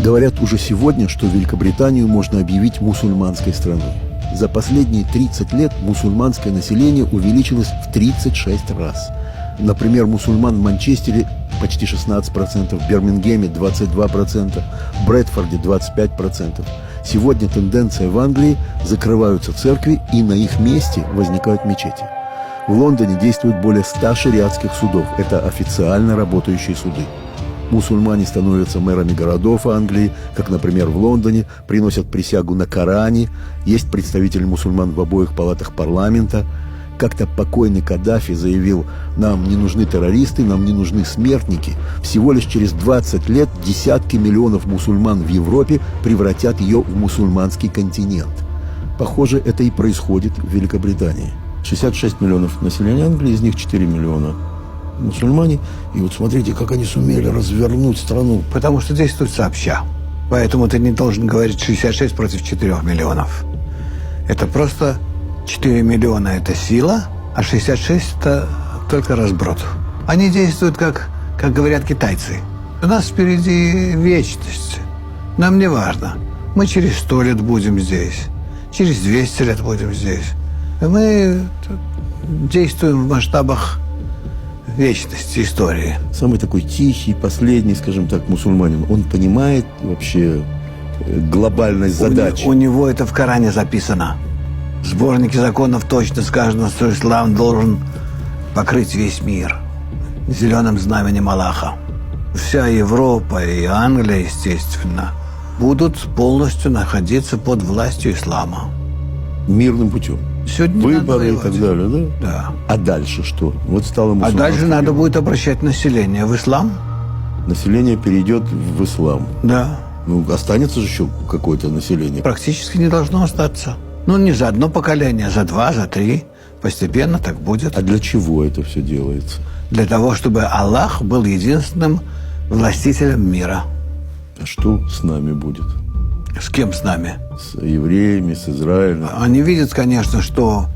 Говорят уже сегодня, что Великобританию можно объявить мусульманской страной. За последние 30 лет мусульманское население увеличилось в 36 раз. Например, мусульман в Манчестере почти 16%, в Бирмингеме 22%, в Брэдфорде 25%. Сегодня тенденция в Англии – закрываются церкви, и на их месте возникают мечети. В Лондоне действует более 100 шариатских судов. Это официально работающие суды. Мусульмане становятся мэрами городов Англии, как, например, в Лондоне, приносят присягу на Коране. Есть представители мусульман в обоих палатах парламента. Как-то покойный Каддафи заявил: нам не нужны террористы, нам не нужны смертники. Всего лишь через 20 лет десятки миллионов мусульман в Европе превратят ее в мусульманский континент. Похоже, это и происходит в Великобритании. 66 миллионов населения Англии, из них 4 миллиона мусульмане. И вот смотрите, как они сумели развернуть страну. Потому что действуют сообща. Поэтому ты не должен говорить 66 против 4 миллионов. Это просто 4 миллиона – это сила, а 66 – это только разброд. Они действуют, как говорят китайцы. У нас впереди вечность. Нам не важно. Мы через 100 лет будем здесь, через 200 лет будем здесь. Мы действуем в масштабах вечности истории. Самый такой тихий, последний, скажем так, мусульманин, он понимает вообще глобальность задачи. У него это в Коране записано. В сборнике законов точно сказано, что ислам должен покрыть весь мир зеленым знаменем Аллаха. Вся Европа и Англия, естественно, будут полностью находиться под властью ислама. Мирным путем. Сегодня выборы и так далее, да? Да. А дальше что? Вот стало А дальше надо будет обращать население в ислам. Население перейдет в ислам. Да. Ну, останется же еще какое-то население. Практически не должно остаться. Ну, не за одно поколение, а за 2, за 3. Постепенно так будет. А для чего это все делается? Для того, чтобы Аллах был единственным властителем мира. А что с нами будет? С кем с нами? С евреями, с Израилем? Они видят, конечно, что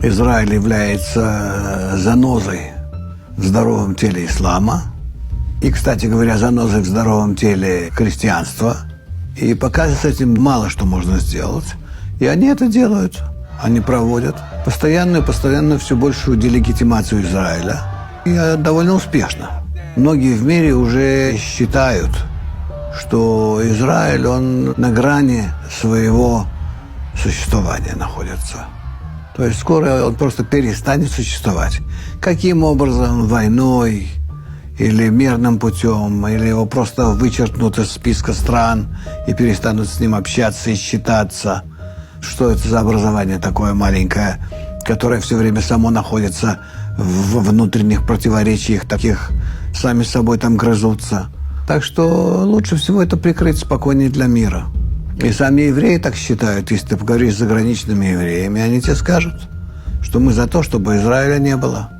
Израиль является занозой в здоровом теле ислама. И, кстати говоря, занозой в здоровом теле христианства. И пока с этим мало что можно сделать. И они это делают. Они проводят постоянно все большую делегитимацию Израиля. И довольно успешно. Многие в мире уже считают, что Израиль, он на грани своего существования находится. То есть скоро он просто перестанет существовать. Каким образом? Войной или мирным путем, или его просто вычеркнут из списка стран и перестанут с ним общаться и считаться. Что это за образование такое маленькое, которое все время само находится в внутренних противоречиях, таких сами с собой там грызутся. Так что лучше всего это прикрыть спокойнее для мира. И сами евреи так считают. Если ты поговоришь с заграничными евреями, они тебе скажут, что мы за то, чтобы Израиля не было.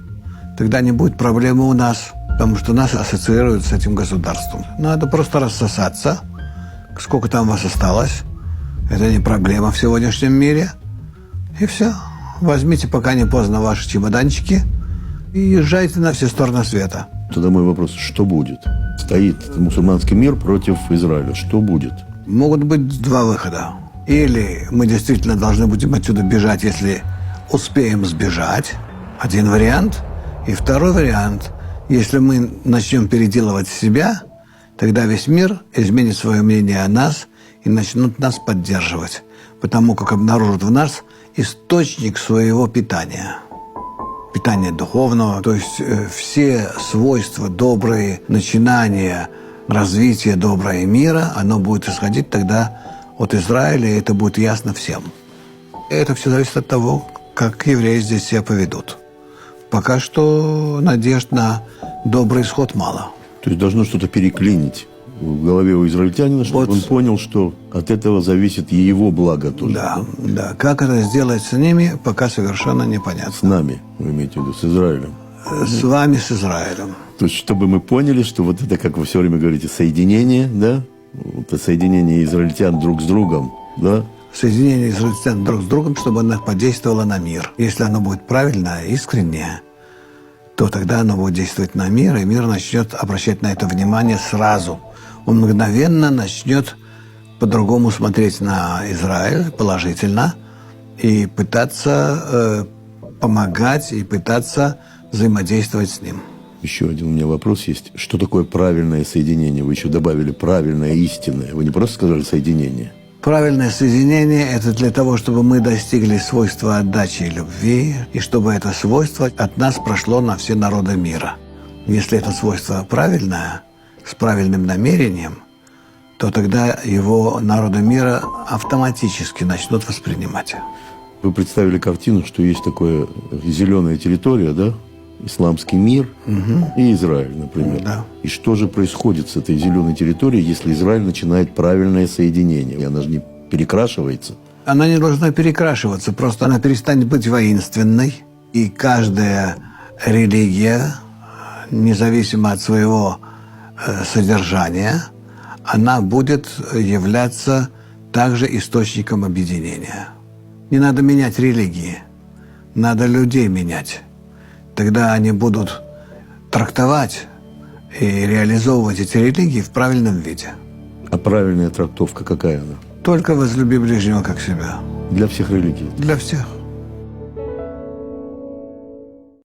Тогда не будет проблемы у нас, потому что нас ассоциируют с этим государством. Надо просто рассосаться. Сколько там вас осталось? Это не проблема в сегодняшнем мире. И все. Возьмите, пока не поздно, ваши чемоданчики и езжайте на все стороны света. Тогда мой вопрос: что будет? Стоит мусульманский мир против Израиля. Что будет? Могут быть 2 выхода. Или мы действительно должны будем отсюда бежать, если успеем сбежать. Один вариант. И второй вариант. Если мы начнем переделывать себя, тогда весь мир изменит свое мнение о нас и начнут нас поддерживать. Потому как обнаружат в нас источник своего питания. Питания духовного, то есть все свойства, добрые начинания, развитие доброго мира, оно будет исходить тогда от Израиля, и это будет ясно всем. И это все зависит от того, как евреи здесь себя поведут. Пока что надежд на добрый исход мало. То есть должно что-то переклинить в голове у израильтянина, чтобы он понял, что от этого зависит и его благо тоже. Да. Как это сделать с ними, пока совершенно непонятно. С нами, вы имеете в виду, с Израилем? С вами, с Израилем. То есть, чтобы мы поняли, что вот это, как вы все время говорите, соединение, да? Это соединение израильтян друг с другом, да? Соединение израильтян друг с другом, чтобы оно подействовало на мир. Если оно будет правильно, искреннее, то тогда оно будет действовать на мир, и мир начнет обращать на это внимание сразу. он мгновенно начнет по-другому смотреть на Израиль положительно и пытаться помогать, и пытаться взаимодействовать с ним. Еще один у меня вопрос есть. Что такое правильное соединение? Вы еще добавили правильное, истинное. Вы не просто сказали соединение. Правильное соединение – это для того, чтобы мы достигли свойства отдачи и любви, и чтобы это свойство от нас прошло на все народы мира. Если это свойство правильное, с правильным намерением, то тогда его народы мира автоматически начнут воспринимать. Вы представили картину, что есть такая зеленая территория, да? Исламский мир и Израиль, например. Да. И что же происходит с этой зеленой территорией, если Израиль начинает правильное соединение? И она же не перекрашивается. Она не должна перекрашиваться, просто она перестанет быть воинственной. И каждая религия, независимо от своего содержания, она будет являться также источником объединения. Не надо менять религии, надо людей менять. Тогда они будут трактовать и реализовывать эти религии в правильном виде. А правильная трактовка какая она? Только возлюби ближнего как себя. Для всех религий. Для всех.